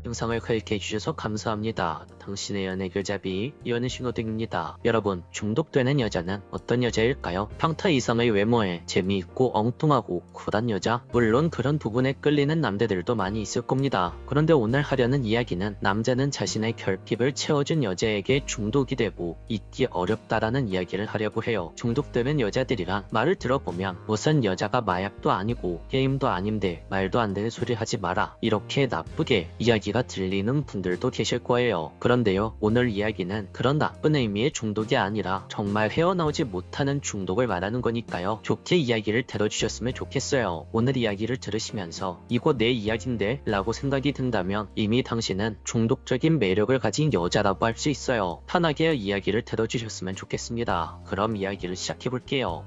영상을 클릭해주셔서 감사합니다. 당신의 연애 글잡이 연애 신호등입니다. 여러분, 중독되는 여자는 어떤 여자일까요? 평타 이상의 외모에 재미있고 엉뚱하고 쿨한 여자? 물론 그런 부분에 끌리는 남자들도 많이 있을 겁니다. 그런데 오늘 하려는 이야기는 남자는 자신의 결핍을 채워준 여자에게 중독이 되고 잊기 어렵다라는 이야기를 하려고 해요. 중독되는 여자들이란 말을 들어보면 무슨 여자가 마약도 아니고 게임도 아닌데 말도 안 되는 소리 하지 마라, 이렇게 나쁘게 이야기가 들리는 분들도 계실 거예요. 그런데요, 오늘 이야기는 그런 나쁜 의미의 중독이 아니라 정말 헤어나오지 못하는 중독을 말하는 거니까요. 좋게 이야기를 들어주셨으면 좋겠어요. 오늘 이야기를 들으시면서 이거 내 이야기인데 라고 생각이 든다면 이미 당신은 중독적인 매력을 가진 여자라고 할 수 있어요. 편하게 이야기를 들어주셨으면 좋겠습니다. 그럼 이야기를 시작해볼게요.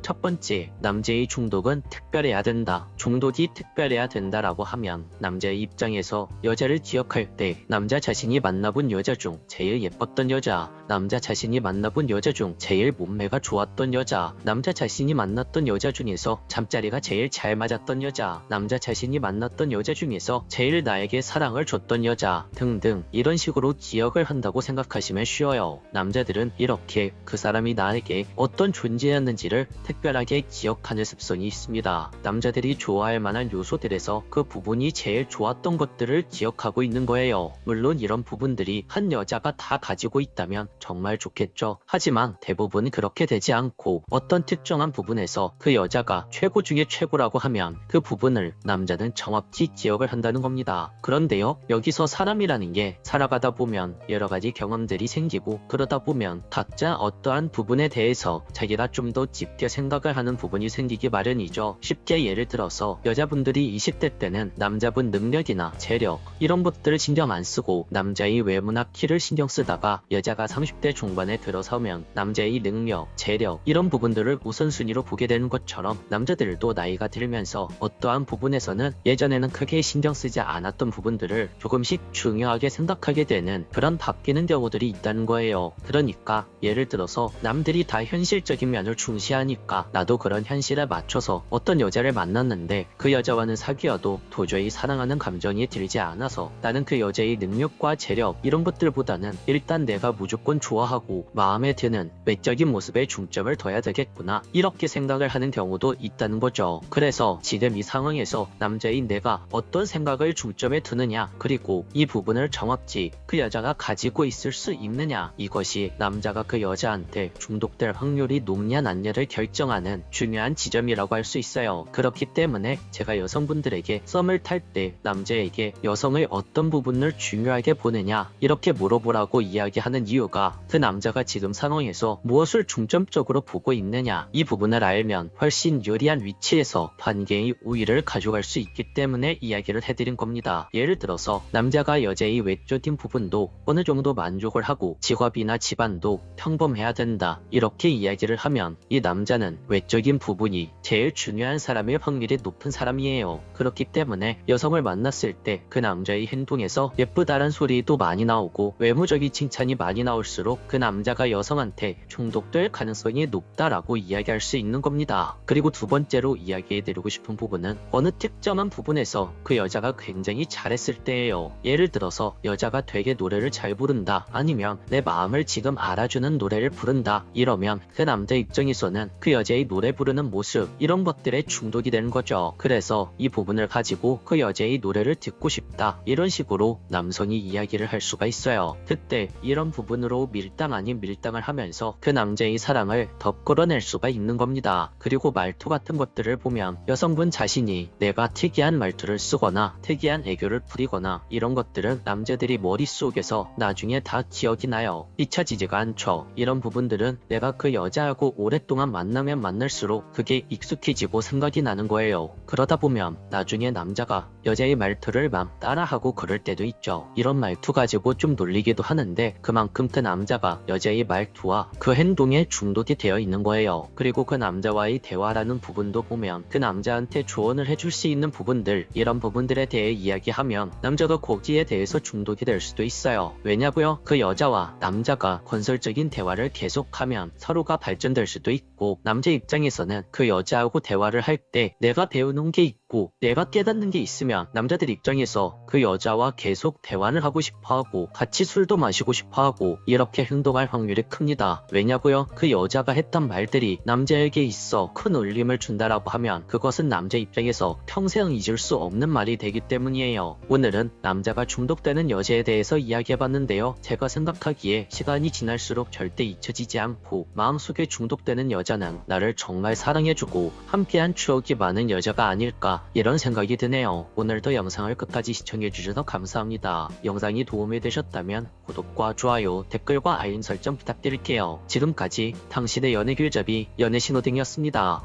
첫 번째, 남자의 중독은 특별해야 된다. 중독이 특별해야 된다라고 하면 남자의 입장에서 여자를 기억할 때 남자 자신이 만나본 여자 중 제일 예뻤던 여자, 남자 자신이 만나본 여자 중 제일 몸매가 좋았던 여자, 남자 자신이 만났던 여자 중에서 잠자리가 제일 잘 맞았던 여자, 남자 자신이 만났던 여자 중에서 제일 나에게 사랑을 줬던 여자 등등, 이런 식으로 기억을 한다고 생각하시면 쉬워요. 남자들은 이렇게 그 사람이 나에게 어떤 존재였는지를 특별하게 기억하는 습성이 있습니다. 남자들이 좋아할 만한 요소들에서 그 부분이 제일 좋았던 것들을 기억하고 있는 거예요. 물론 이런 부분들이 한 여자가 다 가지고 있다면 정말 좋겠죠. 하지만 대부분 그렇게 되지 않고 어떤 특정한 부분에서 그 여자가 최고 중에 최고라고 하면 그 부분을 남자는 정확히 기억을 한다는 겁니다. 그런데요, 여기서 사람이라는 게 살아가다 보면 여러 가지 경험들이 생기고 그러다 보면 각자 어떠한 부분에 대해서 자기가 좀 더 깊게 생각을 하는 부분이 생기기 마련이죠. 쉽게 예를 들어서 여자분들이 20대 때는 남자분 능력이나 재력 이런 것들을 신경 안 쓰고 남자의 외모나 키를 신경 쓰다가 여자가 30대 중반에 들어서면 남자의 능력, 재력 이런 부분들을 우선순위로 보게 되는 것처럼 남자들도 나이가 들면서 어떠한 부분에서는 예전에는 크게 신경 쓰지 않았던 부분들을 조금씩 중요하게 생각하게 되는 그런 바뀌는 경우들이 있다는 거예요. 그러니까 예를 들어서 남들이 다 현실적인 면을 중시하니까 나도 그런 현실에 맞춰서 어떤 여자를 만났는데 그 여자와는 사귀어도 도저히 사랑하는 감정이 들지 않아서 나는 그 여자의 능력과 재력 이런 것들보다는 일단 내가 무조건 좋아하고 마음에 드는 외적인 모습에 중점을 둬야 되겠구나, 이렇게 생각을 하는 경우도 있다는 거죠. 그래서 지금 이 상황에서 남자인 내가 어떤 생각을 중점에 두느냐, 그리고 이 부분을 정확히 그 여자가 가지고 있을 수 있느냐, 이것이 남자가 그 여자한테 중독될 확률이 높냐 낮냐를 결정하는 중요한 지점이라고 할 수 있어요. 그렇기 때문에 제가 여성분들에게 썸을 탈 때 남자에게 여성의 어떤 부분을 중요하게 보느냐 이렇게 물어보라고 이야기하는 이유가 그 남자가 지금 상황에서 무엇을 중점적으로 보고 있느냐, 이 부분을 알면 훨씬 유리한 위치에서 관계의 우위를 가져갈 수 있기 때문에 이야기를 해드린 겁니다. 예를 들어서 남자가 여자의 외적인 부분도 어느 정도 만족을 하고 직업이나 집안도 평범해야 된다, 이렇게 이야기를 하면 이 남자는 외적인 부분이 제일 중요한 사람일 확률이 높은 사람이에요. 그렇기 때문에 여성을 만났을 때 그 남자의 행동에서 예쁘다란 소리도 많이 나오고 외모적인 칭찬이 많이 나올수록 그 남자가 여성한테 중독될 가능성이 높다라고 이야기할 수 있는 겁니다. 그리고 두 번째로 이야기해드리고 싶은 부분은 어느 특정한 부분에서 그 여자가 굉장히 잘했을 때예요. 예를 들어서 여자가 되게 노래를 잘 부른다, 아니면 내 마음을 지금 알아주는 노래를 부른다, 이러면 그 남자 입장에서는 그 여자의 노래 부르는 모습 이런 것들에 중독이 되는 거죠. 그래서 이 부분을 가지고 그 여자의 노래를 듣고 싶다, 이런 식으로 남성이 이야기를 할 수가 있어요. 그때 이런 부분으로 밀당 아닌 밀당을 하면서 그 남자의 사랑을 더 끌어낼 수가 있는 겁니다. 그리고 말투 같은 것들을 보면 여성분 자신이 내가 특이한 말투를 쓰거나 특이한 애교를 부리거나 이런 것들은 남자들이 머릿속에서 나중에 다 기억이 나요. 잊혀지지가 않죠. 이런 부분들은 내가 그 여자하고 오랫동안 만나면 만날수록 그게 익숙해지고 생각이 나는 거예요. 그러다 보면 나중에 남자가 여자의 말투를 막 따라하고 그럴 때도 있죠. 이런 말투 가지고 좀 놀리기도 하는데 그만큼 그 남자가 여자의 말투와 그 행동에 중독이 되어 있는 거예요. 그리고 그 남자와의 대화라는 부분도 보면 그 남자한테 조언을 해줄 수 있는 부분들, 이런 부분들에 대해 이야기하면 남자가 거기에 대해서 중독이 될 수도 있어요. 왜냐고요? 그 여자와 남자가 건설적인 대화를 계속하면 서로가 발전될 수도 있고, 남자 입장에서는 그 여자하고 대화를 할 때 내가 배우는 게 있고 내가 깨닫는 게 있으면 남자들 입장에서 그 여자와 계속 대화를 하고 싶어하고 같이 술도 마시고 싶어하고 이렇게 행동할 확률이 큽니다. 왜냐고요? 그 여자가 했던 말들이 남자에게 있어 큰 울림을 준다라고 하면 그것은 남자 입장에서 평생 잊을 수 없는 말이 되기 때문이에요. 오늘은 남자가 중독되는 여자에 대해서 이야기해봤는데요. 제가 생각하기에 시간이 지날수록 절대 잊혀지지 않고 마음속에 중독되는 여자는 나를 정말 사랑해주고 함께한 추억이 많은 여자가 아닐까 이런 생각이 드네요. 오늘도 영상을 끝까지 시청해주셔서 감사합니다. 영상이 도움이 되셨다면 구독과 좋아요, 댓글과 알림 설정 부탁드릴게요. 지금까지 당신의 연애 길잡이 연애신호등이었습니다.